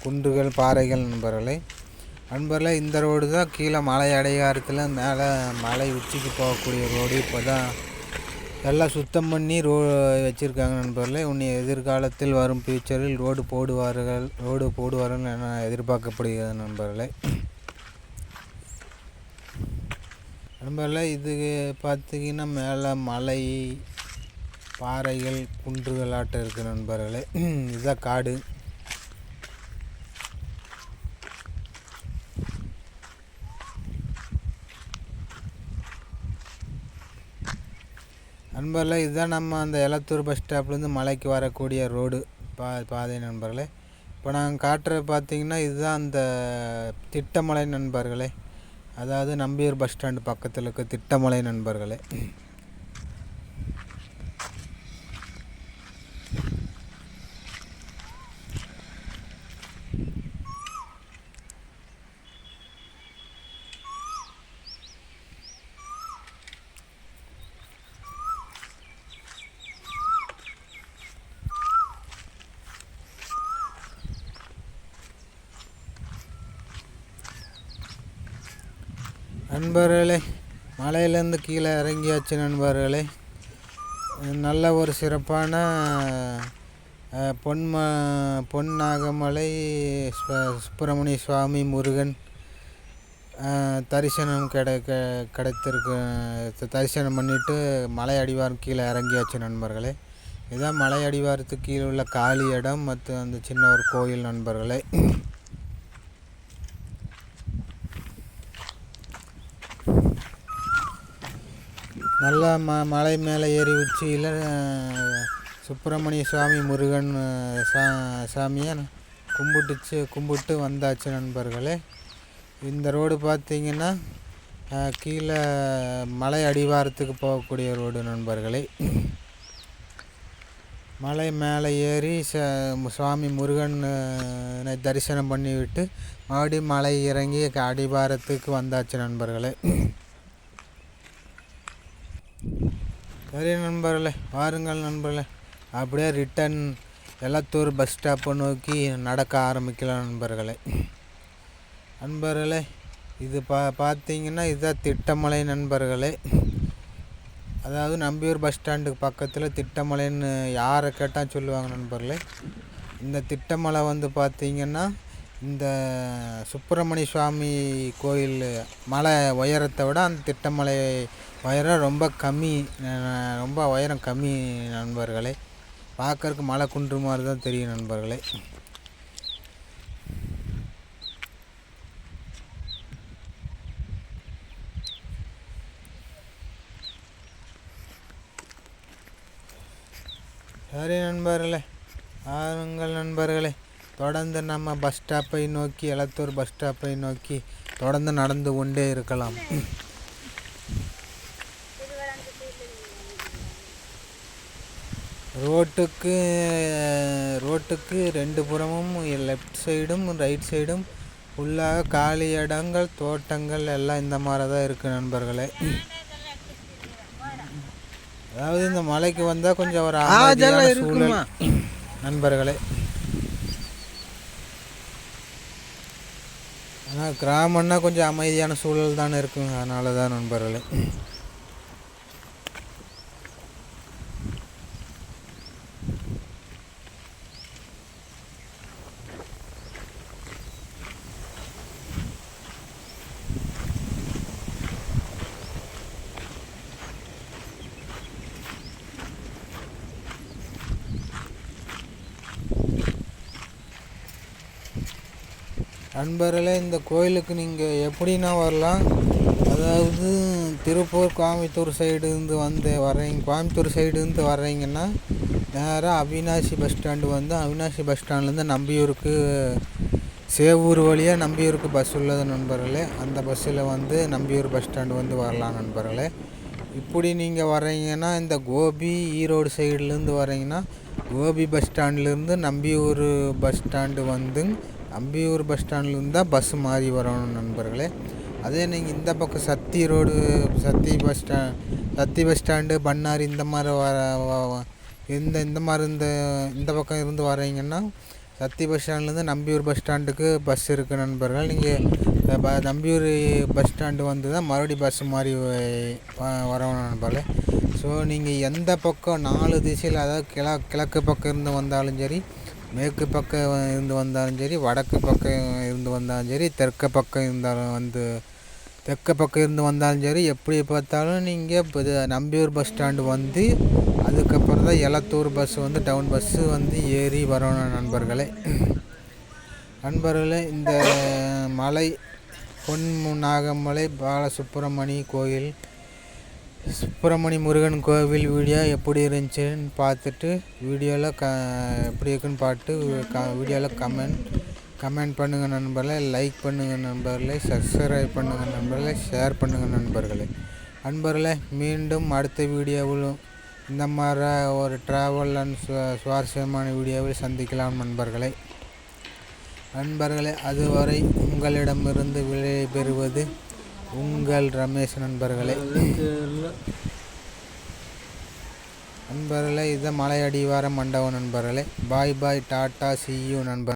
S1: குன்றுகள் பாறைகள் நண்பர்களே. நண்பர்களே, இந்த ரோடு தான் கீழே மலை அடிவாரத்தில் மேலே மலை உச்சிக்கு போகக்கூடிய ரோடு. இப்போ தான் எல்லாம் சுத்தம் பண்ணி வச்சுருக்காங்க நண்பர்களே. எதிர்காலத்தில் வரும் ஃபியூச்சரில் ரோடு போடுவார்கள் என எதிர்பார்க்கப்படுகிறது நண்பர்களே. நண்பர்களே, இது பார்த்திங்கன்னா மேலே மலை பாறைகள் குன்றுகளாட்டம் இருக்குது நண்பர்களே. இதுதான் காடு. நண்பர்களே, இதுதான் நம்ம அந்த எலத்தூர் பஸ் ஸ்டாப்லேருந்து மலைக்கு வரக்கூடிய ரோடு பாதை நண்பர்களே. இப்போ நாங்கள் காட்டுறது பார்த்திங்கன்னா இதுதான் அந்த திட்டமலை நண்பர்களே. அதாவது நம்பியூர் பஸ் ஸ்டாண்டு பக்கத்தில் இருக்க திட்டமலை நண்பர்களே. நண்பர்களே, மலையிலேருந்து கீழே இறங்கியாச்சு நண்பர்களே. நல்ல ஒரு சிறப்பான பொன்னாகமலை சுப்பிரமணிய சுவாமி முருகன் தரிசனம் கிடைத்திருக்கு. தரிசனம் பண்ணிவிட்டு மலை அடிவாரம் கீழே இறங்கியாச்சு நண்பர்களே. இதுதான் மலை அடிவாரத்துக்கு கீழே உள்ள காலி இடம் மற்றும் அந்த சின்ன ஒரு கோயில் நண்பர்களே. நல்லா மலை மேலே ஏறி உச்சியில் சுப்பிரமணிய சுவாமி முருகன் சாமியை கும்பிட்டு வந்தாச்சு நண்பர்களே. இந்த ரோடு பார்த்திங்கன்னா கீழே மலை அடிவாரத்துக்கு போகக்கூடிய ரோடு நண்பர்களே. மலை மேலே ஏறி சுவாமி முருகன் தரிசனம் பண்ணிவிட்டு மறுபடியும் மலை இறங்கி அடிவாரத்துக்கு வந்தாச்சு நண்பர்களே. சரி நண்பர்களே, வாருங்கள் நண்பர்களே, அப்படியே ரிட்டன் எலத்தூர் பஸ் ஸ்டாப்பை நோக்கி நடக்க ஆரம்பிக்கலாம் நண்பர்களே. நண்பர்களே, இது பார்த்தீங்கன்னா இதுதான் திட்டமலை நண்பர்களே. அதாவது நம்பியூர் பஸ் ஸ்டாண்டுக்கு பக்கத்தில் திட்டமலைன்னு யாரை கேட்டால் சொல்லுவாங்க நண்பர்களே. இந்த திட்டமலை வந்து பார்த்திங்கன்னா இந்த சுப்பிரமணிய சுவாமி கோயில் மலை உயரத்தை விட அந்த திட்டமலை உயரம் ரொம்ப கம்மி, ரொம்ப உயரம் கம்மி நண்பர்களே. பார்க்கறதுக்கு மலை குன்று மாதிரி தான் தெரியும் நண்பர்களே. சரி நண்பர்களே, ஆருங்கள் நண்பர்களே, தொடர்ந்து நம்ம பஸ் ஸ்டாப்பை நோக்கி எலத்தூர் பஸ் ஸ்டாப்பை நோக்கி தொடர்ந்து நடந்து கொண்டே இருக்கலாம். ரோட்டுக்கு ரெண்டு புறமும் லெஃப்ட் சைடும் ரைட் சைடும் ஃபுல்லாக காலி இடங்கள் தோட்டங்கள் எல்லாம் இந்த மாதிரி தான் இருக்குது நண்பர்களே. அதாவது இந்த மலைக்கு வந்தால் கொஞ்சம் ஒரு அமைதியான சூழல் நண்பர்களே. ஆனால் கிராமம்னா கொஞ்சம் அமைதியான சூழல் தானே இருக்குங்க, அதனால தான் நண்பர்களே. நண்பர்களே, இந்த கோயிலுக்கு நீங்கள் எப்படின்னா வரலாம். அதாவது திருப்பூர் கோயம்புத்தூர் சைடுலேருந்து கோயம்புத்தூர் சைடுலேருந்து வர்றீங்கன்னா நேராக அவினாசி பஸ் ஸ்டாண்டு வந்து அவினாசி பஸ் ஸ்டாண்ட்லேருந்து நம்பியூருக்கு சேவூர் வழியாக நம்பியூருக்கு பஸ் உள்ளது நண்பர்களே. அந்த பஸ்ஸில் வந்து நம்பியூர் பஸ் ஸ்டாண்டு வந்து வரலாம் நண்பர்களே. இப்படி நீங்கள் வர்றீங்கன்னா இந்த கோபி ஈரோடு சைடுலேருந்து வர்றீங்கன்னா கோபி பஸ் ஸ்டாண்ட்லேருந்து நம்பியூர் பஸ் ஸ்டாண்டு வந்து நம்பியூர் பஸ் ஸ்டாண்ட்லேருந்து தான் பஸ்ஸு மாறி வரணும் நண்பர்களே. அதே நீங்கள் இந்த பக்கம் சத்தி பஸ் ஸ்டாண்டு பண்ணாரி இந்த மாதிரி இந்த பக்கம் இருந்து வரீங்கன்னா சத்தி பஸ் ஸ்டாண்ட்லேருந்து நம்பியூர் பஸ் ஸ்டாண்டுக்கு பஸ் இருக்குது நண்பர்கள். நீங்கள் நம்பியூர் பஸ் ஸ்டாண்டு வந்து தான் மறுபடியும் பஸ்ஸு மாதிரி வரணும் நண்பர்களே. ஸோ நீங்கள் எந்த பக்கம் 4 திசையில், அதாவது கிழக்கு பக்கம் இருந்து வந்தாலும் சரி, மேற்கு பக்கம் இருந்து வந்தாலும் சரி, வடக்கு பக்கம் இருந்து வந்தாலும் சரி, தெற்கு பக்கம் இருந்து வந்தாலும் சரி, எப்படி பார்த்தாலும் நீங்கள் இப்போ நம்பியூர் பஸ் ஸ்டாண்டு வந்து அதுக்கப்புறம் தான் எலத்தூர் பஸ் வந்து டவுன் பஸ்ஸு வந்து ஏறி வரணும் நண்பர்களே. இந்த மலை பொன்நாகமலை பாலசுப்பிரமணி கோயில், சுப்பிரமணிய முருகன் கோவில் வீடியோ எப்படி இருந்துச்சுன்னு பார்த்துட்டு வீடியோவில் எப்படி இருக்குன்னு பார்த்து வீடியோவில் கமெண்ட் பண்ணுங்கள் நண்பர்களே. லைக் பண்ணுங்கள் நண்பர்களே. சப்ஸ்கிரைப் பண்ணுங்கள் நண்பர்களே. ஷேர் பண்ணுங்கள் நண்பர்களே. மீண்டும் அடுத்த வீடியோவில் இந்த மாதிரி ஒரு ட்ராவல் அண்ட் சுவாரஸ்யமான வீடியோவில் சந்திக்கலாம் நண்பர்களே. அதுவரை உங்களிடமிருந்து விடைபெறுவது உங்கள் ரமேஷ் நண்பர்களே. இதுதான் மலை அடிவார மண்டபம் நண்பர்களே. பாய் டாட்டா, see you நண்பர்.